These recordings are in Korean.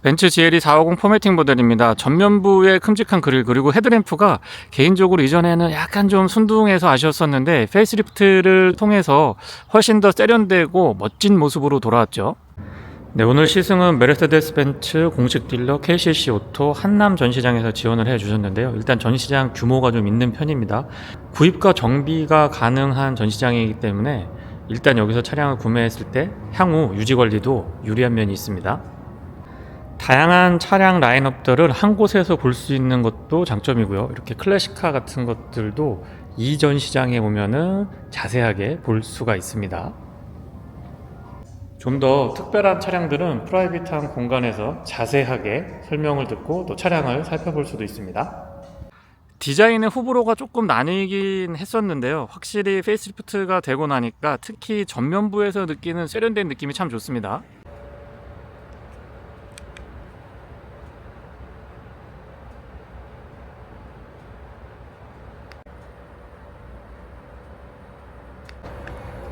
벤츠 GLE 450 포매팅 모델입니다. 전면부의 큼직한 그릴 그리고 헤드램프가 개인적으로 이전에는 약간 좀 순둥해서 아쉬웠었는데 페이스리프트를 통해서 훨씬 더 세련되고 멋진 모습으로 돌아왔죠. 네, 오늘 시승은 메르세데스 벤츠 공식 딜러 KCC 오토 한남 전시장에서 지원을 해 주셨는데요. 일단 전시장 규모가 좀 있는 편입니다. 구입과 정비가 가능한 전시장이기 때문에 일단 여기서 차량을 구매했을 때 향후 유지 관리도 유리한 면이 있습니다. 다양한 차량 라인업들을 한 곳에서 볼 수 있는 것도 장점이고요. 이렇게 클래식카 같은 것들도 이 전시장에 오면은 자세하게 볼 수가 있습니다. 좀 더 특별한 차량들은 프라이빗한 공간에서 자세하게 설명을 듣고 또 차량을 살펴볼 수도 있습니다. 디자인의 호불호가 조금 나뉘긴 했었는데요. 확실히 페이스리프트가 되고 나니까 특히 전면부에서 느끼는 세련된 느낌이 참 좋습니다.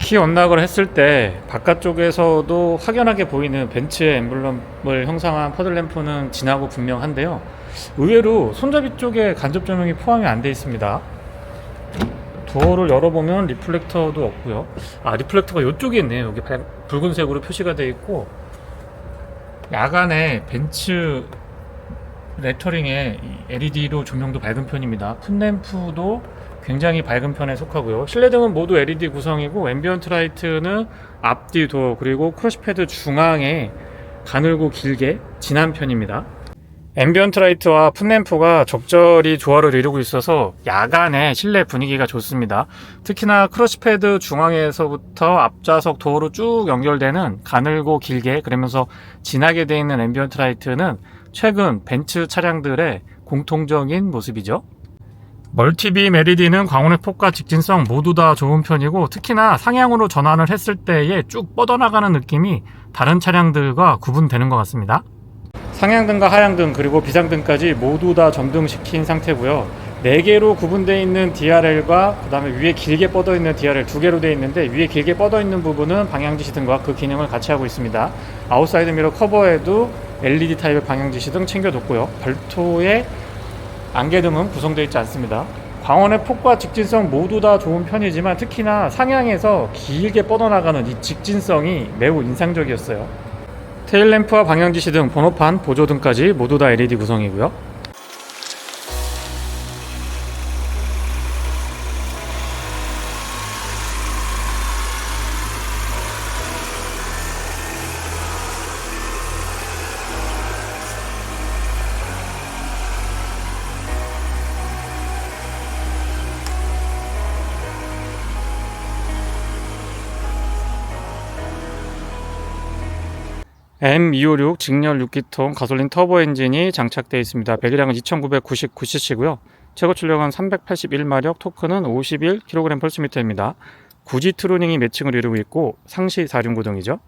키 언락을 했을 때 바깥쪽에서도 확연하게 보이는 벤츠의 엠블럼을 형상한 퍼들램프는 진하고 분명한데요. 의외로 손잡이 쪽에 간접 조명이 포함이 안 되어 있습니다. 도어를 열어보면 리플렉터도 없고요. 리플렉터가 이쪽에 있네요. 여기 붉은색으로 표시가 되어 있고, 야간에 벤츠 레터링에 LED로 조명도 밝은 편입니다. 풋램프도 굉장히 밝은 편에 속하고요. 실내등은 모두 LED 구성이고 앰비언트 라이트는 앞뒤 도어 그리고 크러쉬패드 중앙에 가늘고 길게 진한 편입니다. 앰비언트 라이트와 풋램프가 적절히 조화를 이루고 있어서 야간에 실내 분위기가 좋습니다. 특히나 크러쉬패드 중앙에서부터 앞좌석 도어로 쭉 연결되는 가늘고 길게 그러면서 진하게 되어 있는 앰비언트 라이트는 최근 벤츠 차량들의 공통적인 모습이죠. 멀티빔 LED는 광원의 폭과 직진성 모두 다 좋은 편이고 특히나 상향으로 전환을 했을 때에 쭉 뻗어나가는 느낌이 다른 차량들과 구분되는 것 같습니다. 상향등과 하향등 그리고 비상등까지 모두 다 점등시킨 상태고요. 4개로 구분되어 있는 DRL과 그 다음에 위에 길게 뻗어 있는 DRL 2개로 되어 있는데 위에 길게 뻗어 있는 부분은 방향지시등과 그 기능을 같이 하고 있습니다. 아웃사이드 미러 커버에도 LED 타입의 방향지시등 챙겨뒀고요. 별도의 안개등은 구성되어 있지 않습니다. 광원의 폭과 직진성 모두 다 좋은 편이지만 특히나 상향에서 길게 뻗어나가는 이 직진성이 매우 인상적이었어요. 테일램프와 방향지시등, 번호판, 보조등까지 모두 다 LED 구성이고요. M256 직렬 6기통 가솔린 터보 엔진이 장착되어 있습니다. 배기량은 2999cc고요. 최고 출력은 381마력, 토크는 51kg/S입니다. 구지 트루닝이 매칭을 이루고 있고 상시 4륜구동이죠.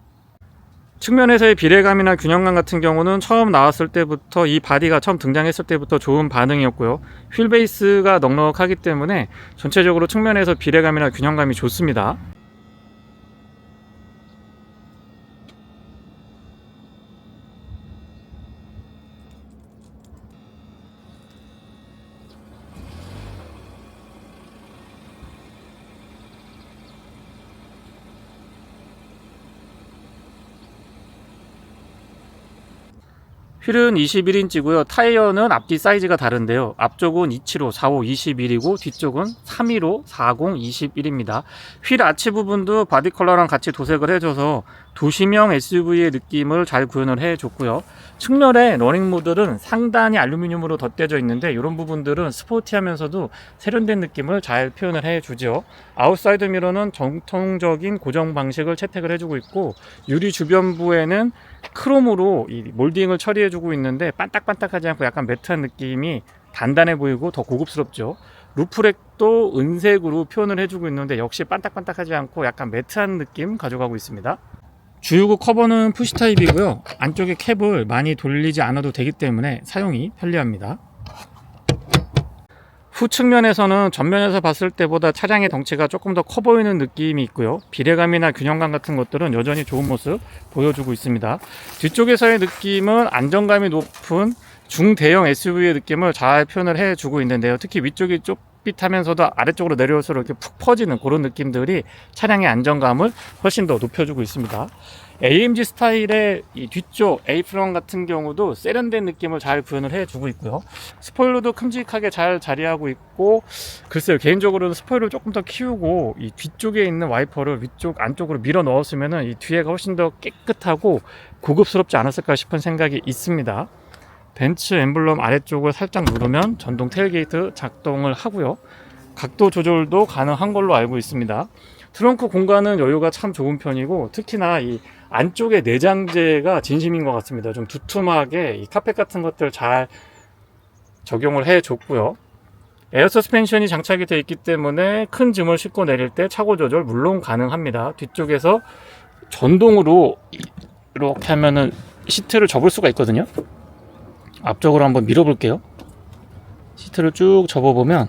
측면에서의 비례감이나 균형감 같은 경우는 처음 나왔을 때부터 이 바디가 처음 등장했을 때부터 좋은 반응이었고요. 휠 베이스가 넉넉하기 때문에 전체적으로 측면에서 비례감이나 균형감이 좋습니다. 휠은 21인치고요. 타이어는 앞뒤 사이즈가 다른데요. 앞쪽은 275, 45, 21이고 뒤쪽은 315, 40, 21입니다. 휠 아치 부분도 바디 컬러랑 같이 도색을 해줘서 도시명 SUV의 느낌을 잘 구현을 해줬고요. 측면에 러닝 모듈은 상단이 알루미늄으로 덧대져 있는데 이런 부분들은 스포티하면서도 세련된 느낌을 잘 표현을 해주죠. 아웃사이드 미러는 정통적인 고정 방식을 채택을 해주고 있고 유리 주변부에는 크롬으로 이 몰딩을 처리해주고 있는데 반딱반딱하지 않고 약간 매트한 느낌이 단단해 보이고 더 고급스럽죠. 루프렉도 은색으로 표현을 해주고 있는데 역시 반딱반딱하지 않고 약간 매트한 느낌 가져가고 있습니다. 주유구 커버는 푸시 타입이고요. 안쪽에 캡을 많이 돌리지 않아도 되기 때문에 사용이 편리합니다. 후 측면에서는 전면에서 봤을 때보다 차량의 덩치가 조금 더 커 보이는 느낌이 있고요. 비례감이나 균형감 같은 것들은 여전히 좋은 모습 보여주고 있습니다. 뒤쪽에서의 느낌은 안정감이 높은 중대형 SUV의 느낌을 잘 표현을 해주고 있는데요. 특히 위쪽이 좁빗하면서도 아래쪽으로 내려올수록 이렇게 푹 퍼지는 그런 느낌들이 차량의 안정감을 훨씬 더 높여주고 있습니다. AMG 스타일의 이 뒤쪽 A프론 같은 경우도 세련된 느낌을 잘 구현을 해주고 있고요. 스포일러도 큼직하게 잘 자리하고 있고, 글쎄요, 개인적으로는 스포일러를 조금 더 키우고 이 뒤쪽에 있는 와이퍼를 위쪽 안쪽으로 밀어 넣었으면 이 뒤에가 훨씬 더 깨끗하고 고급스럽지 않았을까 싶은 생각이 있습니다. 벤츠 엠블럼 아래쪽을 살짝 누르면 전동 테일게이트 작동을 하고요. 각도 조절도 가능한 걸로 알고 있습니다. 트렁크 공간은 여유가 참 좋은 편이고, 특히나 이 안쪽에 내장재가 진심인 것 같습니다. 좀 두툼하게 이 카펫 같은 것들 잘 적용을 해줬고요. 에어 서스펜션이 장착이 되어 있기 때문에 큰 짐을 싣고 내릴 때 차고 조절 물론 가능합니다. 뒤쪽에서 전동으로 이렇게 하면은 시트를 접을 수가 있거든요. 앞쪽으로 한번 밀어 볼게요. 시트를 쭉 접어 보면,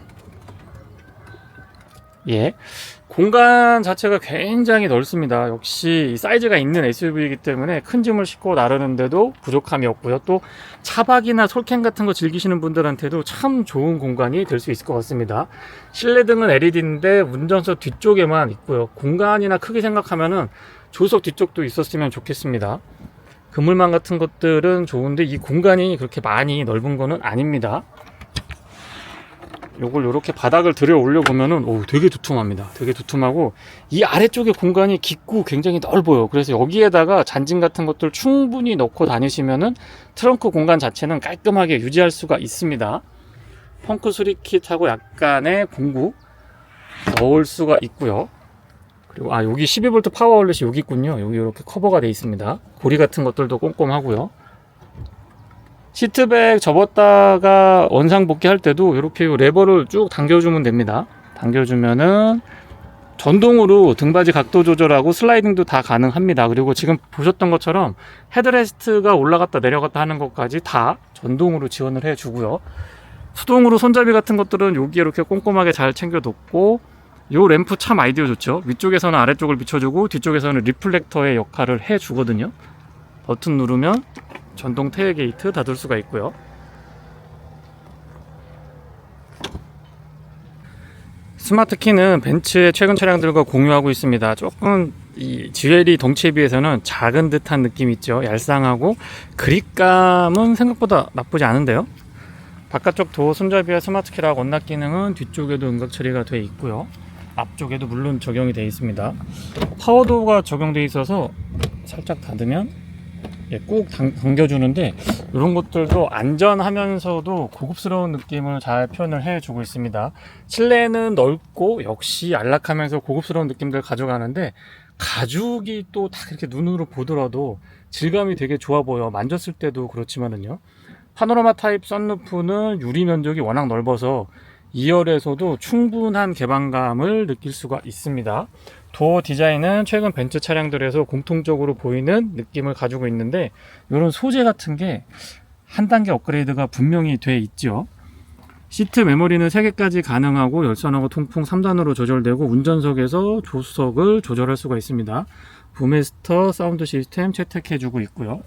예, 공간 자체가 굉장히 넓습니다. 역시 사이즈가 있는 SUV이기 때문에 큰 짐을 싣고 나르는데도 부족함이 없고요. 또 차박이나 솔캠 같은 거 즐기시는 분들한테도 참 좋은 공간이 될 수 있을 것 같습니다. 실내등은 LED인데 운전석 뒤쪽에만 있고요. 공간이나 크게 생각하면은 조수석 뒤쪽도 있었으면 좋겠습니다. 그물망 같은 것들은 좋은데 이 공간이 그렇게 많이 넓은 거는 아닙니다. 요걸 이렇게 바닥을 들여 올려 보면은 되게 두툼합니다. 되게 두툼하고 이 아래쪽에 공간이 깊고 굉장히 넓어요. 그래서 여기에다가 잔짐 같은 것들 충분히 넣고 다니시면은 트렁크 공간 자체는 깔끔하게 유지할 수가 있습니다. 펑크 수리킷하고 약간의 공구 넣을 수가 있고요. 그리고 여기 12V 파워 아울렛이 여기 있군요. 여기 이렇게 커버가 되어 있습니다. 고리 같은 것들도 꼼꼼하고요. 시트백 접었다가 원상복귀 할 때도 이렇게 레버를 쭉 당겨주면 됩니다. 당겨주면은 전동으로 등받이 각도 조절하고 슬라이딩도 다 가능합니다. 그리고 지금 보셨던 것처럼 헤드레스트가 올라갔다 내려갔다 하는 것까지 다 전동으로 지원을 해주고요. 수동으로 손잡이 같은 것들은 여기에 이렇게 꼼꼼하게 잘 챙겨뒀고, 요 램프 참 아이디어 좋죠. 위쪽에서는 아래쪽을 비춰주고 뒤쪽에서는 리플렉터의 역할을 해주거든요. 버튼 누르면 전동 테일게이트 닫을 수가 있고요. 스마트 키는 벤츠의 최근 차량들과 공유하고 있습니다. 조금 이 GLE 덩치에 비해서는 작은 듯한 느낌이 있죠. 얄쌍하고 그립감은 생각보다 나쁘지 않은데요. 바깥쪽 도어 손잡이와 스마트 키락 원납 기능은 뒤쪽에도 음각 처리가 되어 있고요. 앞쪽에도 물론 적용이 되어 있습니다. 파워도어가 적용되어 있어서 살짝 닫으면 꾹 당겨주는데, 이런 것들도 안전하면서도 고급스러운 느낌을 잘 표현을 해주고 있습니다. 실내는 넓고 역시 안락하면서 고급스러운 느낌들 가져가는데, 가죽이 또 딱 이렇게 눈으로 보더라도 질감이 되게 좋아 보여. 만졌을 때도 그렇지만은요. 파노라마 타입 썬루프는 유리 면적이 워낙 넓어서 2열에서도 충분한 개방감을 느낄 수가 있습니다. 도어 디자인은 최근 벤츠 차량들에서 공통적으로 보이는 느낌을 가지고 있는데, 이런 소재 같은 게 한 단계 업그레이드가 분명히 돼 있죠. 시트 메모리는 3개까지 가능하고 열선하고 통풍 3단으로 조절되고, 운전석에서 조수석을 조절할 수가 있습니다. 부메스터 사운드 시스템 채택해주고 있고요.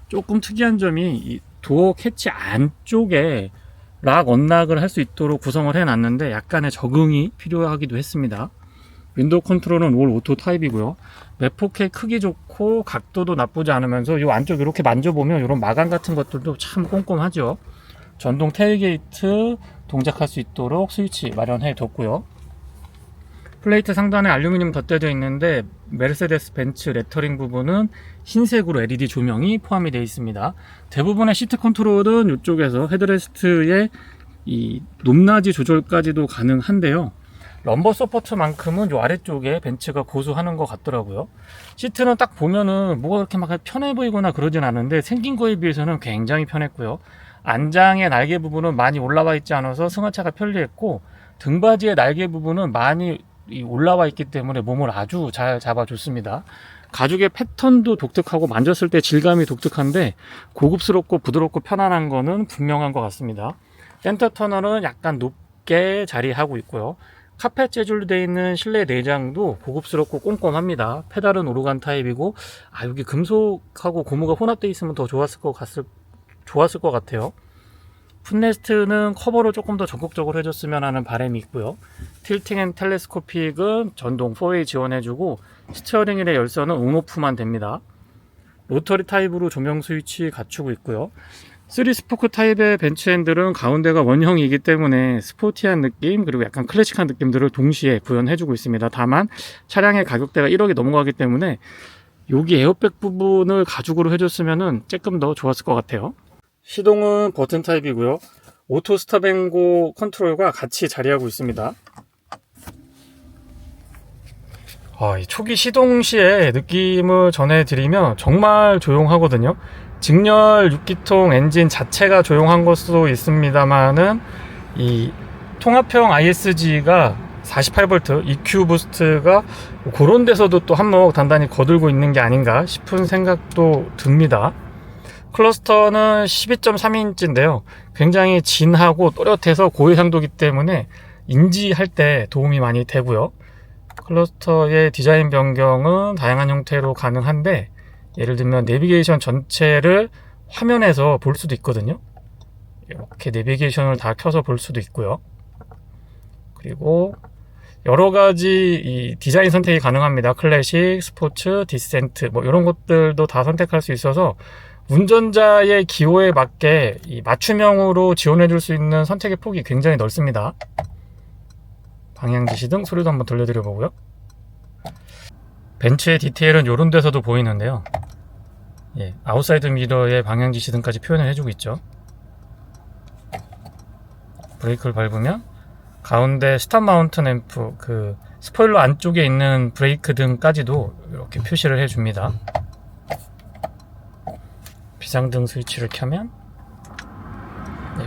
조금 특이한 점이 이 도어 캐치 안쪽에 락 언락을 할 수 있도록 구성을 해놨는데 약간의 적응이 필요하기도 했습니다. 윈도우 컨트롤은 올 오토 타입이고요. 매폭의 크기 좋고 각도도 나쁘지 않으면서 이 안쪽 이렇게 만져보면 이런 마감 같은 것들도 참 꼼꼼하죠. 전동 테일게이트 동작할 수 있도록 스위치 마련해 뒀고요. 플레이트 상단에 알루미늄 덧대져 있는데 메르세데스 벤츠 레터링 부분은 흰색으로 LED 조명이 포함이 되어 있습니다. 대부분의 시트 컨트롤은 이쪽에서 헤드레스트의 이 높낮이 조절까지도 가능한데요. 럼버 서포트만큼은 요 아래쪽에 벤츠가 고수하는 것 같더라고요. 시트는 딱 보면은 뭐가 그렇게 막 편해 보이거나 그러진 않은데 생긴 거에 비해서는 굉장히 편했고요. 안장의 날개 부분은 많이 올라와 있지 않아서 승하차가 편리했고, 등받이의 날개 부분은 많이 올라와 있기 때문에 몸을 아주 잘 잡아줬습니다. 가죽의 패턴도 독특하고 만졌을 때 질감이 독특한데 고급스럽고 부드럽고 편안한 거는 분명한 것 같습니다. 센터 터널은 약간 있게 자리하고 있고요. 카펫 재질로 되어 있는 실내 내장도 고급스럽고 꼼꼼합니다. 페달은 오르간 타입이고, 여기 금속하고 고무가 혼합되어 있으면 더 좋았을 것 같아요. 풋레스트는 커버를 조금 더 적극적으로 해줬으면 하는 바람이 있고요. 틸팅 앤 텔레스코픽은 전동 4웨이 지원해주고, 스티어링 휠의 열선은 온오프만 됩니다. 로터리 타입으로 조명 스위치 갖추고 있고요. 3스포크 타입의 벤츠 핸들은 가운데가 원형이기 때문에 스포티한 느낌, 그리고 약간 클래식한 느낌들을 동시에 구현해주고 있습니다. 다만 차량의 가격대가 1억이 넘어가기 때문에 여기 에어백 부분을 가죽으로 해줬으면 조금 더 좋았을 것 같아요. 시동은 버튼 타입이고요. 오토 스탑앤고 컨트롤과 같이 자리하고 있습니다. 이 초기 시동 시의 느낌을 전해드리면 정말 조용하거든요. 직렬 6기통 엔진 자체가 조용한 것도 있습니다만은 이 통합형 ISG가 48V EQ 부스트가 그런 데서도 또 한몫 단단히 거들고 있는 게 아닌가 싶은 생각도 듭니다. 클러스터는 12.3인치인데요. 굉장히 진하고 또렷해서 고해상도기 때문에 인지할 때 도움이 많이 되고요. 클러스터의 디자인 변경은 다양한 형태로 가능한데, 예를 들면 내비게이션 전체를 화면에서 볼 수도 있거든요. 이렇게 내비게이션을 다 켜서 볼 수도 있고요. 그리고 여러가지 이 디자인 선택이 가능합니다. 클래식, 스포츠, 디센트 이런 것들도 다 선택할 수 있어서 운전자의 기호에 맞게 이 맞춤형으로 지원해 줄 수 있는 선택의 폭이 굉장히 넓습니다. 방향 지시등 소리도 한번 들려드려 보고요. 벤츠의 디테일은 이런 데서도 보이는데요. 아웃사이드 미러의 방향 지시등까지 표현을 해주고 있죠. 브레이크를 밟으면 가운데 스탑 마운트 램프, 그 스포일러 안쪽에 있는 브레이크 등까지도 이렇게 표시를 해줍니다. 비상등 스위치를 켜면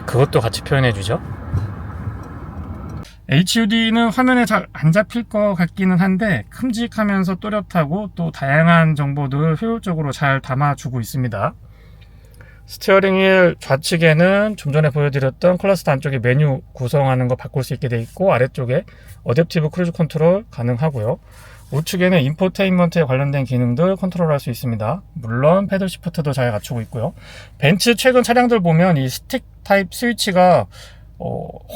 그것도 같이 표현해주죠. HUD는 화면에 잘 안 잡힐 것 같기는 한데 큼직하면서 또렷하고 또 다양한 정보들을 효율적으로 잘 담아주고 있습니다. 스티어링 휠 좌측에는 좀 전에 보여드렸던 클러스터 안쪽에 메뉴 구성하는 거 바꿀 수 있게 되어 있고, 아래쪽에 어댑티브 크루즈 컨트롤 가능하고요. 우측에는 인포테인먼트에 관련된 기능들 컨트롤할 수 있습니다. 물론 패들 시프트도 잘 갖추고 있고요. 벤츠 최근 차량들 보면 이 스틱 타입 스위치가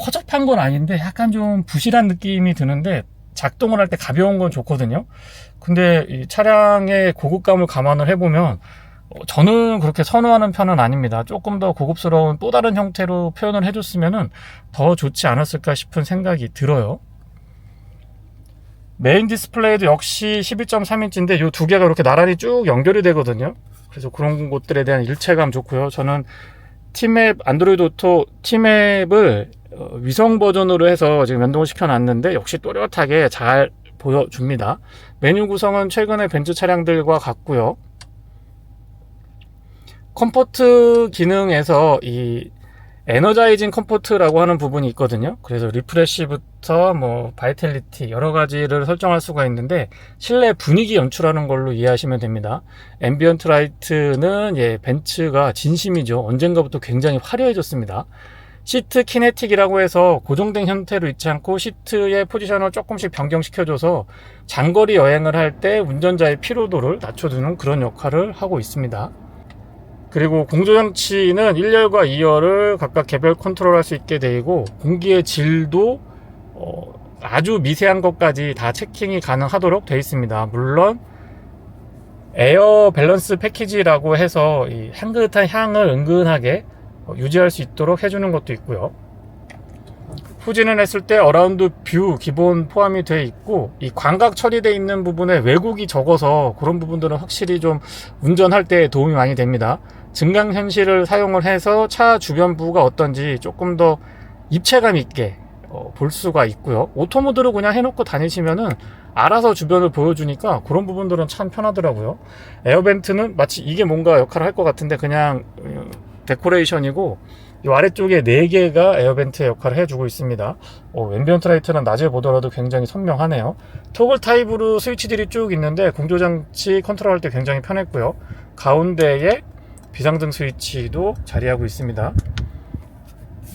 허접한 건 아닌데 약간 좀 부실한 느낌이 드는데, 작동을 할 때 가벼운 건 좋거든요. 근데 이 차량의 고급감을 감안을 해보면 저는 그렇게 선호하는 편은 아닙니다. 조금 더 고급스러운 또 다른 형태로 표현을 해줬으면 더 좋지 않았을까 싶은 생각이 들어요. 메인 디스플레이도 역시 12.3인치인데 이 두 개가 이렇게 나란히 쭉 연결이 되거든요. 그래서 그런 것들에 대한 일체감 좋고요. 저는 티맵, 안드로이드 오토 티맵을 위성 버전으로 해서 지금 연동을 시켜놨는데 역시 또렷하게 잘 보여줍니다. 메뉴 구성은 최근의 벤츠 차량들과 같고요. 컴포트 기능에서 이 에너자이징 컴포트라고 하는 부분이 있거든요. 그래서 리프레시부터 바이탈리티 여러 가지를 설정할 수가 있는데 실내 분위기 연출하는 걸로 이해하시면 됩니다. 앰비언트 라이트는 벤츠가 진심이죠. 언젠가부터 굉장히 화려해졌습니다. 시트 키네틱이라고 해서 고정된 형태로 있지 않고 시트의 포지션을 조금씩 변경시켜줘서 장거리 여행을 할 때 운전자의 피로도를 낮춰주는 그런 역할을 하고 있습니다. 그리고 공조장치는 1열과 2열을 각각 개별 컨트롤할 수 있게 되고, 공기의 질도 아주 미세한 것까지 다 체킹이 가능하도록 되어 있습니다. 물론 에어 밸런스 패키지라고 해서 이 향긋한 향을 은근하게 유지할 수 있도록 해주는 것도 있고요. 후진을 했을 때 어라운드 뷰 기본 포함이 되어 있고, 이 광각 처리되어 있는 부분에 왜곡이 적어서 그런 부분들은 확실히 좀 운전할 때 도움이 많이 됩니다. 증강현실을 사용을 해서 차 주변부가 어떤지 조금 더 입체감 있게 볼 수가 있고요. 오토모드로 그냥 해놓고 다니시면은 알아서 주변을 보여주니까 그런 부분들은 참 편하더라고요. 에어벤트는 마치 이게 뭔가 역할을 할 것 같은데 그냥 데코레이션이고, 이 아래쪽에 4개가 에어벤트의 역할을 해주고 있습니다. 앰비언트 라이트는 낮에 보더라도 굉장히 선명하네요. 토글 타입으로 스위치들이 쭉 있는데 공조장치 컨트롤할 때 굉장히 편했고요. 가운데에 비상등 스위치도 자리하고 있습니다.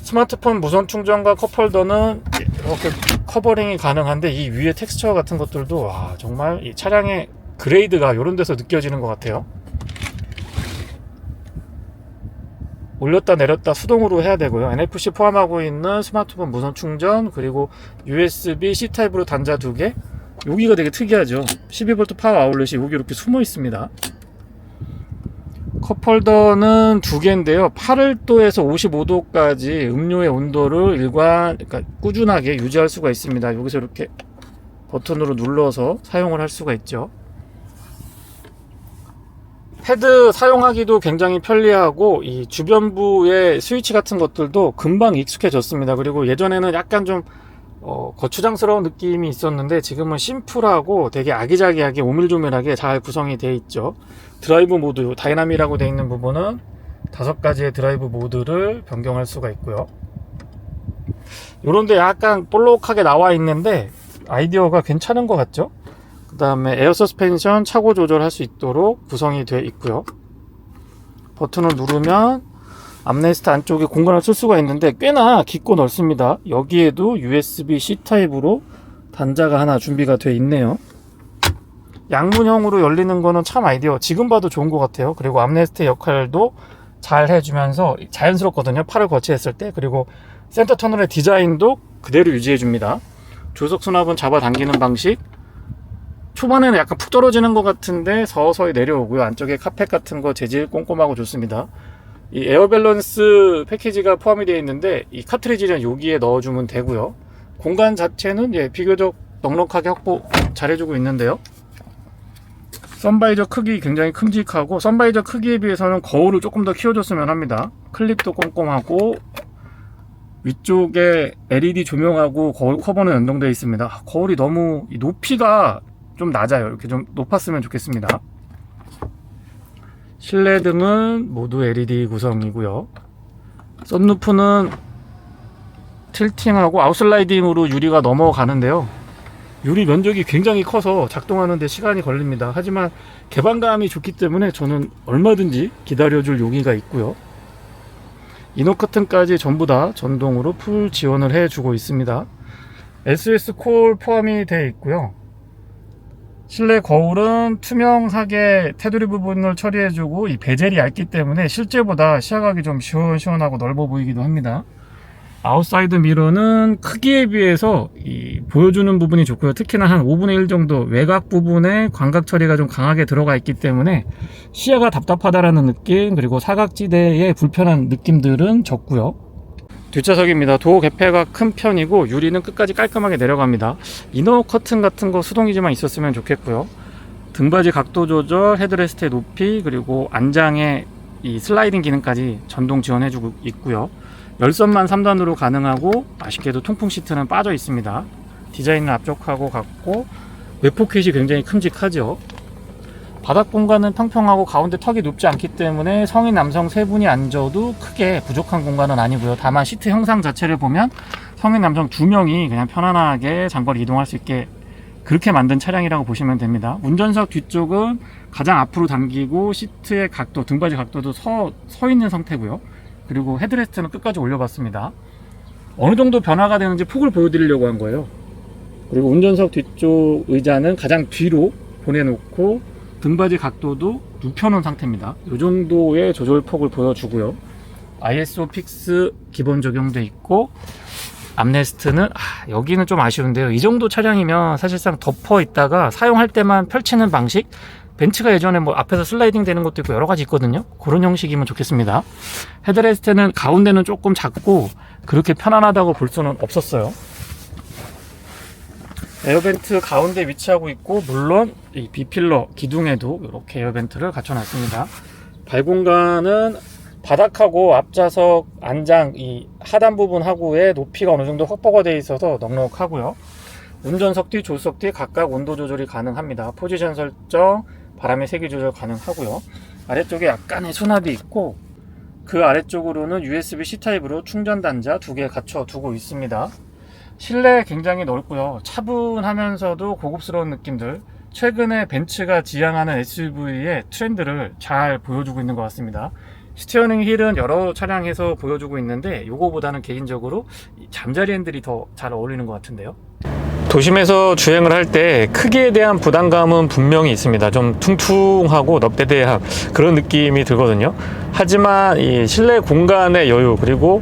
스마트폰 무선 충전과 컵홀더는 이렇게 커버링이 가능한데 이 위에 텍스처 같은 것들도 와, 정말 이 차량의 그레이드가 이런 데서 느껴지는 것 같아요. 올렸다 내렸다 수동으로 해야 되고요. NFC 포함하고 있는 스마트폰 무선 충전, 그리고 USB C 타입으로 단자 2개. 여기가 되게 특이하죠. 12V 파워 아울렛이 여기 이렇게 숨어 있습니다. 컵홀더는 2개인데요 8월도에서 55도까지 음료의 온도를 그러니까 꾸준하게 유지할 수가 있습니다. 여기서 이렇게 버튼으로 눌러서 사용을 할 수가 있죠. 패드 사용하기도 굉장히 편리하고 이 주변부의 스위치 같은 것들도 금방 익숙해졌습니다. 그리고 예전에는 약간 좀 거추장스러운 느낌이 있었는데 지금은 심플하고 되게 아기자기하게 오밀조밀하게 잘 구성이 되어 있죠. 드라이브 모드, 다이나미라고 되어 있는 부분은 5가지의 드라이브 모드를 변경할 수가 있고요. 요런데 약간 볼록하게 나와 있는데 아이디어가 괜찮은 것 같죠? 그 다음에 에어 서스펜션 차고 조절할 수 있도록 구성이 되어 있고요. 버튼을 누르면 암레스트 안쪽에 공간을 쓸 수가 있는데 꽤나 깊고 넓습니다. 여기에도 USB-C 타입으로 단자가 하나 준비가 되어 있네요. 양문형으로 열리는 거는 참 아이디어 지금 봐도 좋은 것 같아요. 그리고 암레스트 역할도 잘 해주면서 자연스럽거든요. 팔을 거치했을 때. 그리고 센터 터널의 디자인도 그대로 유지해 줍니다. 조석 수납은 잡아당기는 방식. 초반에는 약간 푹 떨어지는 것 같은데 서서히 내려오고요. 안쪽에 카펫 같은 거 재질 꼼꼼하고 좋습니다. 이 에어 밸런스 패키지가 포함이 되어 있는데 이 카트리지는 여기에 넣어주면 되고요. 공간 자체는 비교적 넉넉하게 확보 잘 해주고 있는데요. 선바이저 크기 굉장히 큼직하고 선바이저 크기에 비해서는 거울을 조금 더 키워줬으면 합니다. 클립도 꼼꼼하고 위쪽에 LED 조명하고 거울 커버는 연동되어 있습니다. 거울이 너무 높이가 좀 낮아요. 이렇게 좀 높았으면 좋겠습니다. 실내 등은 모두 LED 구성이고요. 썬루프는 틸팅하고 아웃슬라이딩으로 유리가 넘어가는데요. 유리 면적이 굉장히 커서 작동하는데 시간이 걸립니다. 하지만 개방감이 좋기 때문에 저는 얼마든지 기다려줄 용의가 있고요. 이너 커튼까지 전부 다 전동으로 풀 지원을 해주고 있습니다. SOS 콜 포함이 되어 있고요. 실내 거울은 투명하게 테두리 부분을 처리해주고 이 베젤이 얇기 때문에 실제보다 시야각이 좀 시원시원하고 넓어 보이기도 합니다. 아웃사이드 미러는 크기에 비해서 보여주는 부분이 좋고요. 특히나 한 5분의 1 정도 외곽 부분에 광각 처리가 좀 강하게 들어가 있기 때문에 시야가 답답하다라는 느낌, 그리고 사각지대의 불편한 느낌들은 적고요. 뒷좌석입니다. 도어 개폐가 큰 편이고 유리는 끝까지 깔끔하게 내려갑니다. 이너 커튼 같은 거 수동이지만 있었으면 좋겠고요. 등받이 각도 조절, 헤드레스트의 높이, 그리고 안장의 이 슬라이딩 기능까지 전동 지원해주고 있고요. 열선만 3단으로 가능하고 아쉽게도 통풍 시트는 빠져 있습니다. 디자인은 앞쪽하고 같고 외포켓이 굉장히 큼직하죠. 바닥 공간은 평평하고 가운데 턱이 높지 않기 때문에 성인 남성 3분이 앉아도 크게 부족한 공간은 아니고요. 다만 시트 형상 자체를 보면 성인 남성 2명이 그냥 편안하게 장거리 이동할 수 있게 그렇게 만든 차량이라고 보시면 됩니다. 운전석 뒤쪽은 가장 앞으로 당기고 시트의 각도, 등받이 각도도 서 있는 상태고요. 그리고 헤드레스트는 끝까지 올려봤습니다. 어느 정도 변화가 되는지 폭을 보여드리려고 한 거예요. 그리고 운전석 뒤쪽 의자는 가장 뒤로 보내놓고 등받이 각도도 눕혀놓은 상태입니다. 이 정도의 조절폭을 보여주고요. ISO 픽스 기본 적용돼 있고 암레스트는 여기는 좀 아쉬운데요. 이 정도 차량이면 사실상 덮어 있다가 사용할 때만 펼치는 방식, 벤츠가 예전에 뭐 앞에서 슬라이딩 되는 것도 있고 여러 가지 있거든요. 그런 형식이면 좋겠습니다. 헤드레스트는 가운데는 조금 작고 그렇게 편안하다고 볼 수는 없었어요. 에어벤트 가운데 위치하고 있고 물론 이 B필러 기둥에도 이렇게 에어벤트를 갖춰놨습니다. 발공간은 바닥하고 앞좌석 안장 이 하단 부분 하구에 높이가 어느 정도 확보가 되어 있어서 넉넉하고요. 운전석 뒤, 조수석 뒤 각각 온도 조절이 가능합니다. 포지션 설정, 바람의 세기 조절 가능하고요. 아래쪽에 약간의 수납이 있고 그 아래쪽으로는 USB-C 타입으로 충전 단자 2개 갖춰 두고 있습니다. 실내 굉장히 넓고요. 차분하면서도 고급스러운 느낌들, 최근에 벤츠가 지향하는 SUV의 트렌드를 잘 보여주고 있는 것 같습니다. 스티어링 휠은 여러 차량에서 보여주고 있는데 요거보다는 개인적으로 잠자리 핸들이 더 잘 어울리는 것 같은데요. 도심에서 주행을 할 때 크기에 대한 부담감은 분명히 있습니다. 좀 퉁퉁하고 넙대대한 그런 느낌이 들거든요. 하지만 이 실내 공간의 여유, 그리고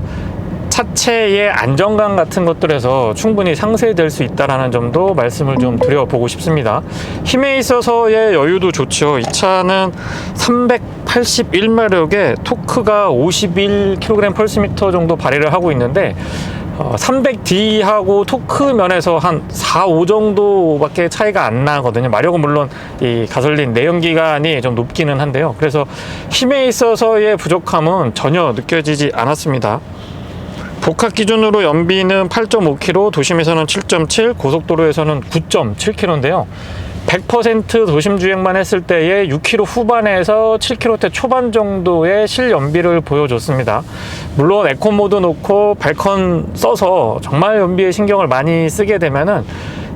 차체의 안정감 같은 것들에서 충분히 상쇄될 수 있다는 점도 말씀을 좀 드려보고 싶습니다. 힘에 있어서의 여유도 좋죠. 이 차는 381마력에 토크가 51kg/m 정도 발휘를 하고 있는데 300D하고 토크 면에서 한 4, 5 정도밖에 차이가 안 나거든요. 마력은 물론 이 가솔린 내연기관이 좀 높기는 한데요. 그래서 힘에 있어서의 부족함은 전혀 느껴지지 않았습니다. 복합 기준으로 연비는 8.5km, 도심에서는 7.7, 고속도로에서는 9.7km인데요. 100% 도심 주행만 했을 때의 6km 후반에서 7km대 초반 정도의 실연비를 보여줬습니다. 물론 에코 모드 놓고 발컨 써서 정말 연비에 신경을 많이 쓰게 되면은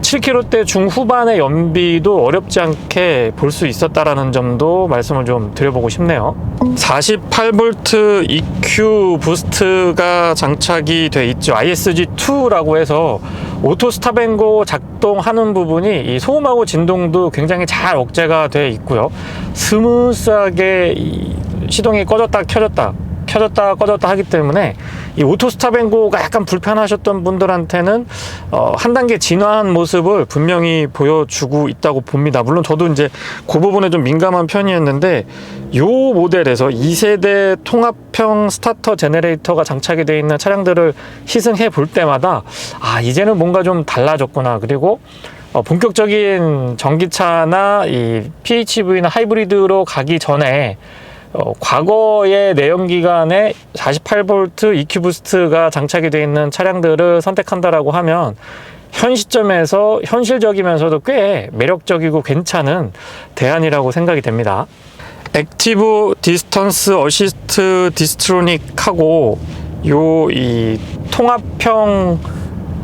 7km대 중후반의 연비도 어렵지 않게 볼 수 있었다라는 점도 말씀을 좀 드려보고 싶네요. 48V EQ 부스트가 장착이 돼 있죠. ISG2라고 해서 오토 스탑앤고 작동하는 부분이 이 소음하고 진동도 굉장히 잘 억제가 돼 있고요. 스무스하게 이 시동이 꺼졌다 켜졌다 꺼졌다 하기 때문에 이 오토 스탑앤고가 약간 불편하셨던 분들한테는 한 단계 진화한 모습을 분명히 보여주고 있다고 봅니다. 물론 저도 이제 그 부분에 좀 민감한 편이었는데 이 모델에서 2세대 통합형 스타터 제너레이터가 장착이 되어 있는 차량들을 시승해 볼 때마다 이제는 뭔가 좀 달라졌구나. 그리고 본격적인 전기차나 이 PHEV나 하이브리드로 가기 전에 과거의 내연기관에 48V EQ 부스트가 장착이 되어 있는 차량들을 선택한다라고 하면 현 시점에서 현실적이면서도 꽤 매력적이고 괜찮은 대안이라고 생각이 됩니다. 액티브 디스턴스 어시스트 디스트로닉하고 이 통합형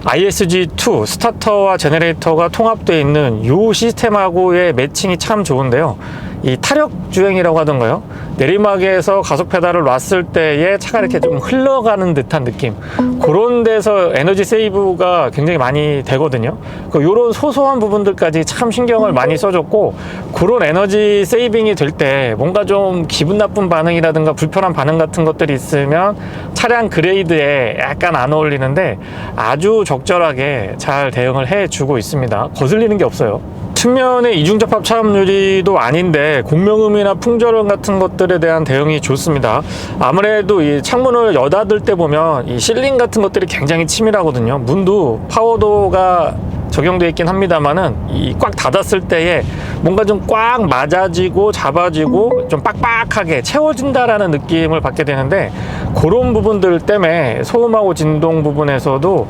ISG2 스타터와 제너레이터가 통합되어 있는 이 시스템하고의 매칭이 참 좋은데요. 이 타력 주행이라고 하던가요? 내리막에서 가속 페달을 놨을 때에 차가 이렇게 좀 흘러가는 듯한 느낌, 그런 데서 에너지 세이브가 굉장히 많이 되거든요. 이런 소소한 부분들까지 참 신경을 많이 써줬고, 그런 에너지 세이빙이 될 때 뭔가 좀 기분 나쁜 반응이라든가 불편한 반응 같은 것들이 있으면 차량 그레이드에 약간 안 어울리는데 아주 적절하게 잘 대응을 해주고 있습니다. 거슬리는 게 없어요. 측면의 이중접합 차음 유리도 아닌데 공명음이나 풍절음 같은 것들에 대한 대응이 좋습니다. 아무래도 이 창문을 여닫을 때 보면 이 실링 같은 것들이 굉장히 치밀하거든요. 문도 파워도가 적용되어 있긴 합니다만은 이 꽉 닫았을 때에 뭔가 좀 꽉 맞아지고 잡아지고 좀 빡빡하게 채워진다라는 느낌을 받게 되는데, 그런 부분들 때문에 소음하고 진동 부분에서도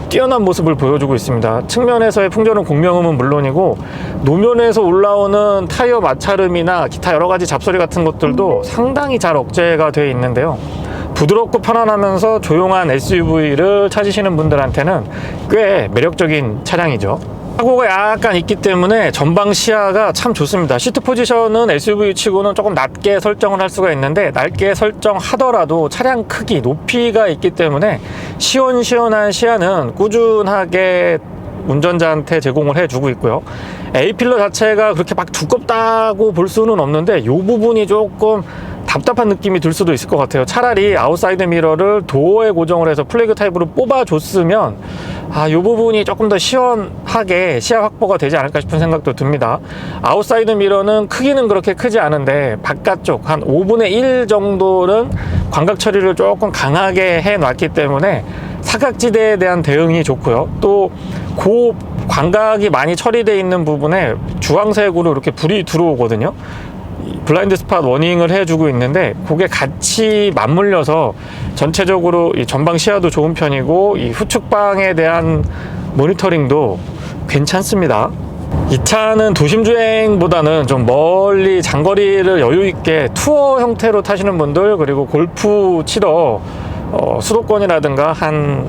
뛰어난 모습을 보여주고 있습니다. 측면에서의 풍절음, 공명음은 물론이고 노면에서 올라오는 타이어 마찰음이나 기타 여러 가지 잡소리 같은 것들도 상당히 잘 억제가 되어 있는데요. 부드럽고 편안하면서 조용한 SUV를 찾으시는 분들한테는 꽤 매력적인 차량이죠. 사고가 약간 있기 때문에 전방 시야가 참 좋습니다. 시트 포지션은 SUV 치고는 조금 낮게 설정을 할 수가 있는데, 낮게 설정하더라도 차량 크기, 높이가 있기 때문에 시원시원한 시야는 꾸준하게 운전자한테 제공을 해주고 있고요. A필러 자체가 그렇게 막 두껍다고 볼 수는 없는데 이 부분이 조금 답답한 느낌이 들 수도 있을 것 같아요. 차라리 아웃사이드 미러를 도어에 고정을 해서 플래그 타입으로 뽑아줬으면 이 부분이 조금 더 시원하게 시야 확보가 되지 않을까 싶은 생각도 듭니다. 아웃사이드 미러는 크기는 그렇게 크지 않은데 바깥쪽 한 5분의 1 정도는 광각 처리를 조금 강하게 해놨기 때문에 사각지대에 대한 대응이 좋고요. 또 그 광각이 많이 처리되어 있는 부분에 주황색으로 이렇게 불이 들어오거든요. 블라인드 스팟 워닝을 해주고 있는데 그게 같이 맞물려서 전체적으로 이 전방 시야도 좋은 편이고 이 후측방에 대한 모니터링도 괜찮습니다. 이 차는 도심 주행보다는 좀 멀리 장거리를 여유 있게 투어 형태로 타시는 분들, 그리고 골프 치러 수도권이라든가 한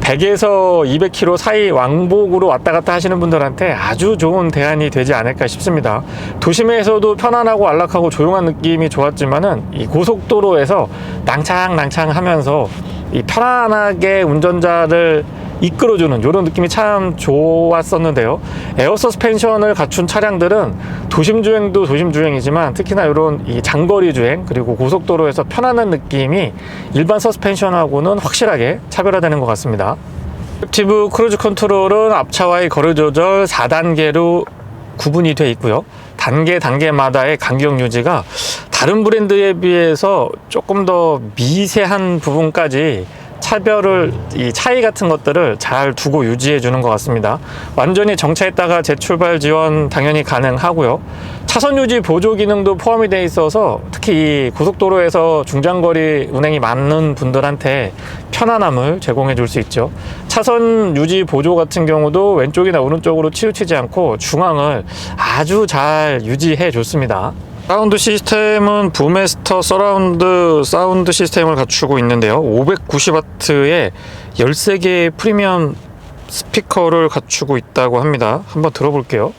100에서 200km 사이 왕복으로 왔다 갔다 하시는 분들한테 아주 좋은 대안이 되지 않을까 싶습니다. 도심에서도 편안하고 안락하고 조용한 느낌이 좋았지만은 이 고속도로에서 낭창낭창 하면서 이 편안하게 운전자를 이끌어주는 이런 느낌이 참 좋았었는데요. 에어 서스펜션을 갖춘 차량들은 도심 주행도 도심 주행이지만 특히나 이런 이 장거리 주행 그리고 고속도로에서 편안한 느낌이 일반 서스펜션하고는 확실하게 차별화되는 것 같습니다. 애답티브 크루즈 컨트롤은 앞차와의 거리 조절 4단계로 구분이 되어 있고요. 단계마다의 간격 유지가 다른 브랜드에 비해서 조금 더 미세한 부분까지 이 차이 같은 것들을 잘 두고 유지해 주는 것 같습니다. 완전히 정차했다가 재출발 지원 당연히 가능하고요. 차선 유지 보조 기능도 포함이 되어 있어서 특히 이 고속도로에서 중장거리 운행이 많은 분들한테 편안함을 제공해 줄 수 있죠. 차선 유지 보조 같은 경우도 왼쪽이나 오른쪽으로 치우치지 않고 중앙을 아주 잘 유지해 줬습니다. 사운드 시스템은 부메스터 서라운드 사운드 시스템을 갖추고 있는데요. 590W의 13개의 프리미엄 스피커를 갖추고 있다고 합니다. 한번 들어볼게요.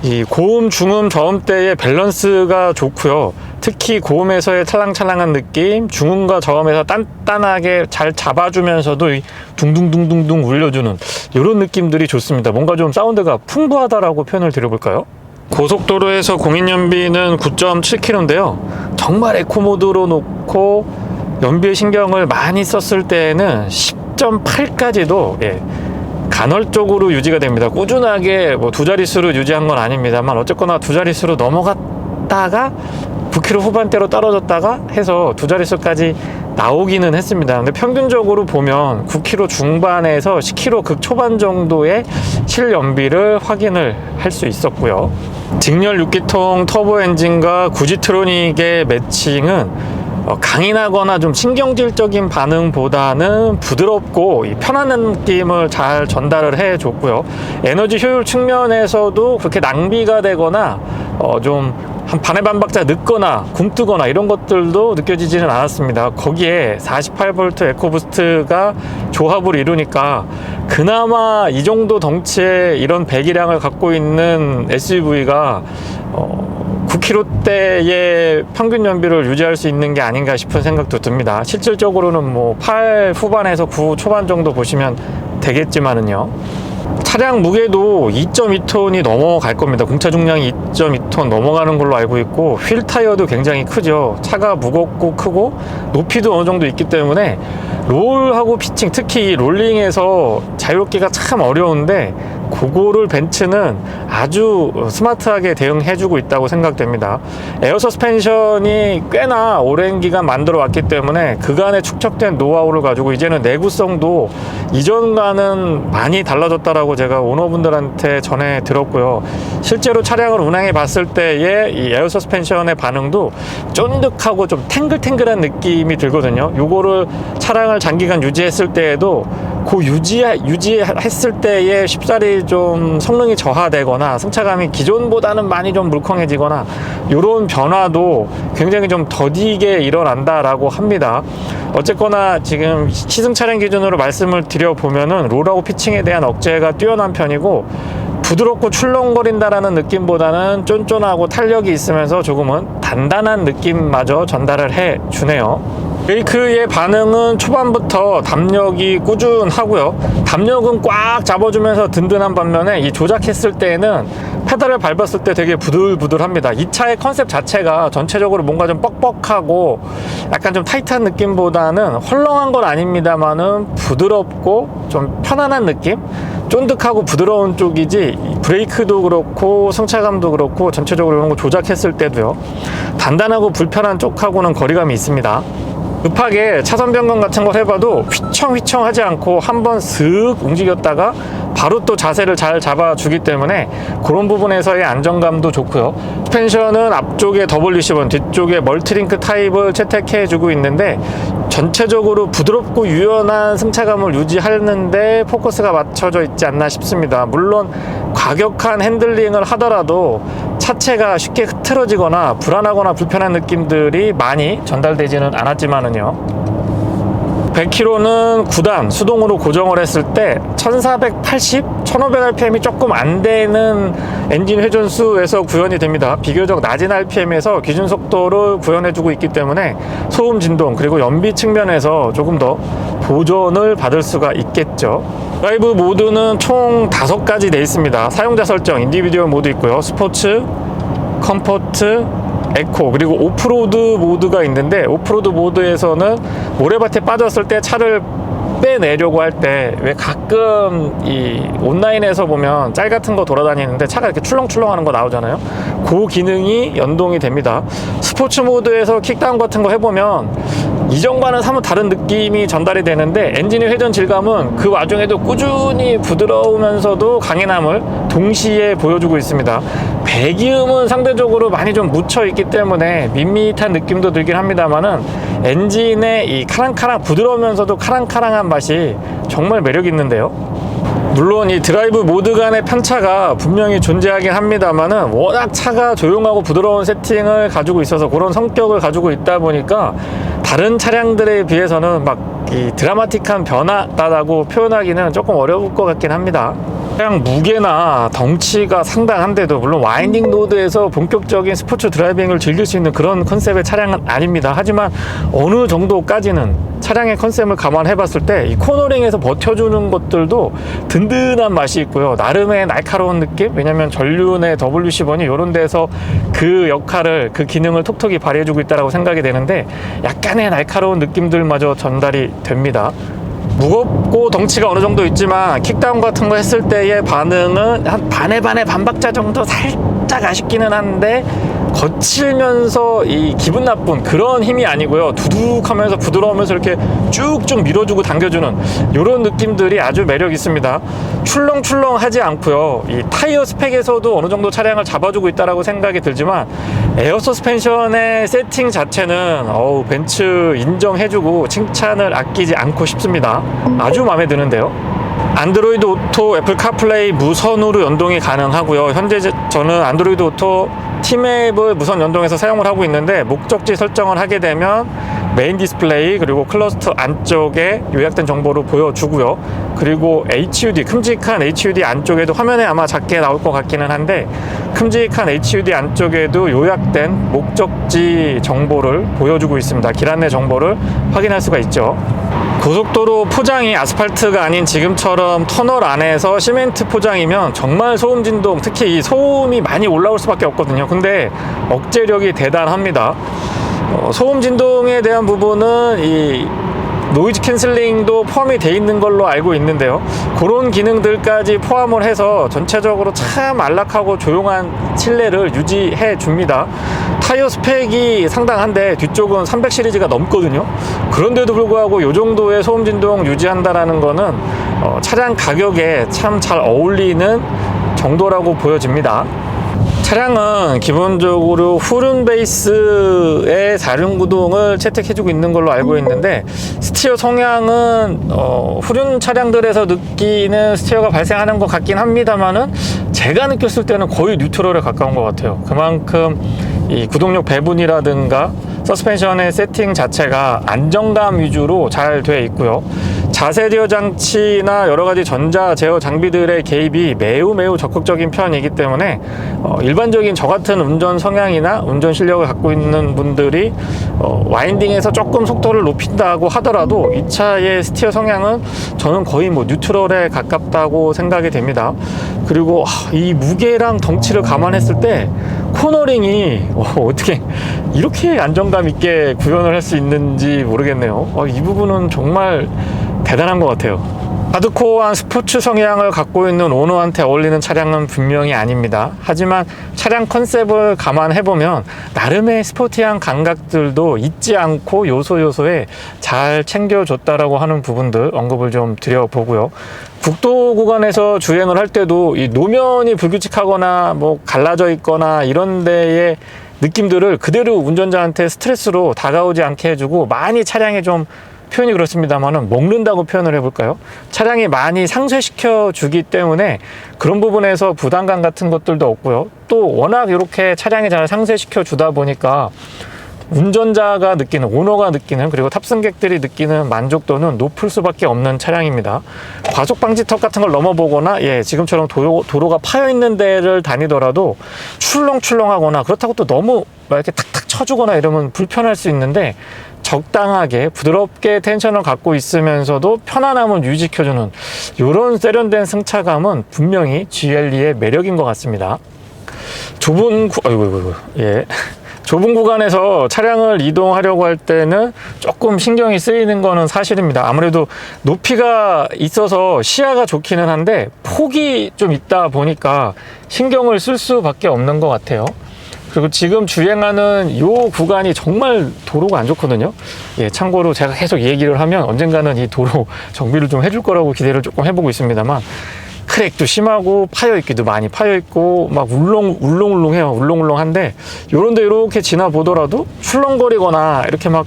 이 고음, 중음, 저음대의 밸런스가 좋고요. 특히 고음에서의 찰랑찰랑한 느낌, 중음과 저음에서 단단하게 잘 잡아주면서도 둥둥둥둥둥 울려주는 이런 느낌들이 좋습니다. 뭔가 좀 사운드가 풍부하다라고 표현을 드려볼까요? 고속도로에서 공인연비는 9.7km인데요. 정말 에코모드로 놓고 연비에 신경을 많이 썼을 때에는 10.8까지도 간헐적으로 유지가 됩니다. 꾸준하게 뭐 두 자릿수로 유지한 건 아닙니다만 어쨌거나 두 자릿수로 넘어갔다가 9km 후반대로 떨어졌다가 해서 두 자릿수까지 나오기는 했습니다. 근데 평균적으로 보면 9km 중반에서 10km 극초반 정도의 실연비를 확인을 할 수 있었고요. 직렬 6기통 터보 엔진과 구지트로닉의 매칭은 강인하거나 좀 신경질적인 반응보다는 부드럽고 편안한 느낌을 잘 전달을 해줬고요. 에너지 효율 측면에서도 그렇게 낭비가 되거나 좀 한 반의 반 박자 늦거나 굼뜨거나 이런 것들도 느껴지지는 않았습니다. 거기에 48V 에코부스트가 조합을 이루니까 그나마 이 정도 덩치의 이런 배기량을 갖고 있는 SUV가 9km대의 평균 연비를 유지할 수 있는 게 아닌가 싶은 생각도 듭니다. 실질적으로는 뭐 8 후반에서 9 초반 정도 보시면 되겠지만은요. 차량 무게도 2.2톤이 넘어갈 겁니다. 공차 중량이 2.2톤 넘어가는 걸로 알고 있고 휠 타이어도 굉장히 크죠. 차가 무겁고 크고 높이도 어느 정도 있기 때문에 롤하고 피칭, 특히 롤링에서 자유롭기가 참 어려운데 그거를 벤츠는 아주 스마트하게 대응해주고 있다고 생각됩니다. 에어 서스펜션이 꽤나 오랜 기간 만들어 왔기 때문에 그간에 축적된 노하우를 가지고 이제는 내구성도 이전과는 많이 달라졌다라고 제가 오너분들한테 전해 들었고요. 실제로 차량을 운행해 봤을 때의 이 에어 서스펜션의 반응도 쫀득하고 좀 탱글탱글한 느낌이 들거든요. 요거를 차량을 장기간 유지했을 때에도 그 유지했을 때의 쉽사리 좀 성능이 저하되거나 승차감이 기존보다는 많이 좀 물컹해지거나 이런 변화도 굉장히 좀 더디게 일어난다라고 합니다. 어쨌거나 지금 시승 차량 기준으로 말씀을 드려보면은 롤하고 피칭에 대한 억제가 뛰어난 편이고 부드럽고 출렁거린다라는 느낌보다는 쫀쫀하고 탄력이 있으면서 조금은 단단한 느낌마저 전달을 해주네요. 브레이크의 반응은 초반부터 담력이 꾸준하고요. 담력은 꽉 잡아주면서 든든한 반면에 이 조작했을 때에는 페달을 밟았을 때 되게 부들부들합니다. 이 차의 컨셉 자체가 전체적으로 뭔가 좀 뻑뻑하고 약간 좀 타이트한 느낌보다는 헐렁한 건 아닙니다만은 부드럽고 좀 편안한 느낌? 쫀득하고 부드러운 쪽이지 브레이크도 그렇고 승차감도 그렇고 전체적으로 이런 거 조작했을 때도요. 단단하고 불편한 쪽하고는 거리감이 있습니다. 급하게 차선 변경 같은 걸 해봐도 휘청휘청 하지 않고 한번 슥 움직였다가 바로 또 자세를 잘 잡아주기 때문에 그런 부분에서의 안정감도 좋고요. 스펜션은 앞쪽에 WC1, 뒤쪽에 멀티링크 타입을 채택해주고 있는데 전체적으로 부드럽고 유연한 승차감을 유지하는데 포커스가 맞춰져 있지 않나 싶습니다. 물론 과격한 핸들링을 하더라도 차체가 쉽게 흐트러지거나 불안하거나 불편한 느낌들이 많이 전달되지는 않았지만은요, 100km는 9단 수동으로 고정을 했을 때 1480, 1500rpm이 조금 안 되는 엔진 회전수에서 구현이 됩니다. 비교적 낮은 rpm에서 기준 속도를 구현해주고 있기 때문에 소음 진동 그리고 연비 측면에서 조금 더 보존을 받을 수가 있겠죠. 드라이브 모드는 총 5가지 되어 있습니다. 사용자 설정, 인디비듀얼 모드 있고요, 스포츠, 컴포트, 에코, 그리고 오프로드 모드가 있는데, 오프로드 모드에서는 모래밭에 빠졌을 때 차를 빼내려고 할 때 왜 가끔 이 온라인에서 보면 짤 같은 거 돌아다니는데 차가 이렇게 출렁출렁 하는 거 나오잖아요. 그 기능이 연동이 됩니다. 스포츠 모드에서 킥다운 같은 거 해보면 이전과는 사뭇 다른 느낌이 전달이 되는데, 엔진의 회전 질감은 그 와중에도 꾸준히 부드러우면서도 강인함을 동시에 보여주고 있습니다. 배기음은 상대적으로 많이 좀 묻혀 있기 때문에 밋밋한 느낌도 들긴 합니다만은, 엔진의 이 카랑카랑 부드러우면서도 카랑카랑한 맛이 정말 매력 있는데요. 물론 이 드라이브 모드 간의 편차가 분명히 존재하긴 합니다만은, 워낙 차가 조용하고 부드러운 세팅을 가지고 있어서, 그런 성격을 가지고 있다 보니까 다른 차량들에 비해서는 막 이 드라마틱한 변화다라고 표현하기는 조금 어려울 것 같긴 합니다. 차량 무게나 덩치가 상당한데도, 물론 와인딩 로드에서 본격적인 스포츠 드라이빙을 즐길 수 있는 그런 컨셉의 차량은 아닙니다. 하지만 어느 정도까지는 차량의 컨셉을 감안해 봤을 때 이 코너링에서 버텨주는 것들도 든든한 맛이 있고요, 나름의 날카로운 느낌. 왜냐면 전륜의 WC1이 이런 데서 그 역할을, 그 기능을 톡톡히 발휘해주고 있다고 생각이 되는데, 약간의 날카로운 느낌들마저 전달이 됩니다. 무겁고 덩치가 어느 정도 있지만 킥다운 같은 거 했을 때의 반응은 한 반에 반박자 정도 살짝 아쉽기는 한데, 거칠면서 이 기분 나쁜 그런 힘이 아니고요, 두둑하면서 부드러우면서 이렇게 쭉쭉 밀어주고 당겨주는 이런 느낌들이 아주 매력 있습니다. 출렁출렁하지 않고요, 이 타이어 스펙에서도 어느 정도 차량을 잡아주고 있다라고 생각이 들지만, 에어 서스펜션의 세팅 자체는 벤츠 인정해주고 칭찬을 아끼지 않고 싶습니다. 아주 마음에 드는데요. 안드로이드 오토, 애플 카플레이 무선으로 연동이 가능하고요. 현재 저는 안드로이드 오토 T맵을 무선 연동해서 사용을 하고 있는데, 목적지 설정을 하게 되면 메인 디스플레이 그리고 클러스터 안쪽에 요약된 정보를 보여주고요. 그리고 HUD, 큼직한 HUD 안쪽에도, 화면에 아마 작게 나올 것 같기는 한데, 큼직한 HUD 안쪽에도 요약된 목적지 정보를 보여주고 있습니다. 길 안내 정보를 확인할 수가 있죠. 고속도로 포장이 아스팔트가 아닌 지금처럼 터널 안에서 시멘트 포장이면 정말 소음 진동, 특히 이 소음이 많이 올라올 수밖에 없거든요. 근데 억제력이 대단합니다. 소음 진동에 대한 부분은 이 노이즈 캔슬링도 포함이 되어 있는 걸로 알고 있는데요, 그런 기능들까지 포함을 해서 전체적으로 참 안락하고 조용한 실내를 유지해 줍니다. 타이어 스펙이 상당한데 뒤쪽은 300 시리즈가 넘거든요. 그런데도 불구하고 이 정도의 소음 진동 유지한다라는 거는 차량 가격에 참 잘 어울리는 정도라고 보여집니다. 차량은 기본적으로 후륜 베이스의 4륜 구동을 채택해주고 있는 걸로 알고 있는데, 스티어 성향은 후륜 차량들에서 느끼는 스티어가 발생하는 것 같긴 합니다만은, 제가 느꼈을 때는 거의 뉴트럴에 가까운 것 같아요. 그만큼 이 구동력 배분이라든가 서스펜션의 세팅 자체가 안정감 위주로 잘 되어 있고요. 자세 제어 장치나 여러 가지 전자 제어 장비들의 개입이 매우 적극적인 편이기 때문에 일반적인 저 같은 운전 성향이나 운전 실력을 갖고 있는 분들이 와인딩에서 조금 속도를 높인다고 하더라도 이 차의 스티어 성향은 저는 거의 뉴트럴에 가깝다고 생각이 됩니다. 그리고 이 무게랑 덩치를 감안했을 때 코너링이 어떻게 이렇게 안정감 있게 구현을 할 수 있는지 모르겠네요. 이 부분은 정말 대단한 것 같아요. 하드코어한 스포츠 성향을 갖고 있는 오너한테 어울리는 차량은 분명히 아닙니다. 하지만 차량 컨셉을 감안해보면 나름의 스포티한 감각들도 잊지 않고 요소요소에 잘 챙겨줬다라고 하는 부분들 언급을 좀 드려보고요. 국도 구간에서 주행을 할 때도 이 노면이 불규칙하거나 뭐 갈라져 있거나 이런 데에 느낌들을 그대로 운전자한테 스트레스로 다가오지 않게 해주고, 많이 차량에 좀 표현이 그렇습니다만은 먹는다고 표현을 해볼까요? 차량이 많이 상쇄시켜 주기 때문에 그런 부분에서 부담감 같은 것들도 없고요. 또 워낙 이렇게 차량이 잘 상쇄시켜 주다 보니까 운전자가 느끼는, 오너가 느끼는, 그리고 탑승객들이 느끼는 만족도는 높을 수밖에 없는 차량입니다. 과속 방지턱 같은 걸 넘어보거나, 지금처럼 도로가 파여 있는 데를 다니더라도 출렁출렁하거나, 그렇다고 또 너무 이렇게 탁탁 쳐주거나 이러면 불편할 수 있는데, 적당하게 부드럽게 텐션을 갖고 있으면서도 편안함을 유지시켜주는 이런 세련된 승차감은 분명히 GLE의 매력인 것 같습니다. 좁은 구간에서 차량을 이동하려고 할 때는 조금 신경이 쓰이는 거는 사실입니다. 아무래도 높이가 있어서 시야가 좋기는 한데 폭이 좀 있다 보니까 신경을 쓸 수밖에 없는 것 같아요. 그리고 지금 주행하는 이 구간이 정말 도로가 안 좋거든요. 참고로 제가 계속 얘기를 하면 언젠가는 이 도로 정비를 좀 해줄 거라고 기대를 조금 해보고 있습니다만, 크랙도 심하고 파여있기도 많이 파여있고 막 울렁울렁해요. 울렁울렁한데 요런데 이렇게 지나보더라도 출렁거리거나 이렇게 막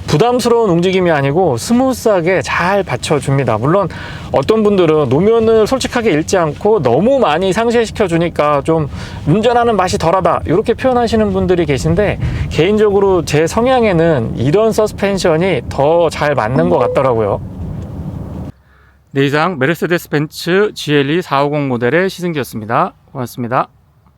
부담스러운 움직임이 아니고 스무스하게 잘 받쳐줍니다. 물론 어떤 분들은 노면을 솔직하게 읽지 않고 너무 많이 상쇄시켜 주니까 좀 운전하는 맛이 덜하다 이렇게 표현하시는 분들이 계신데, 개인적으로 제 성향에는 이런 서스펜션이 더 잘 맞는 것 같더라고요. 네, 이상 메르세데스 벤츠 GLE 450 모델의 시승기였습니다. 고맙습니다.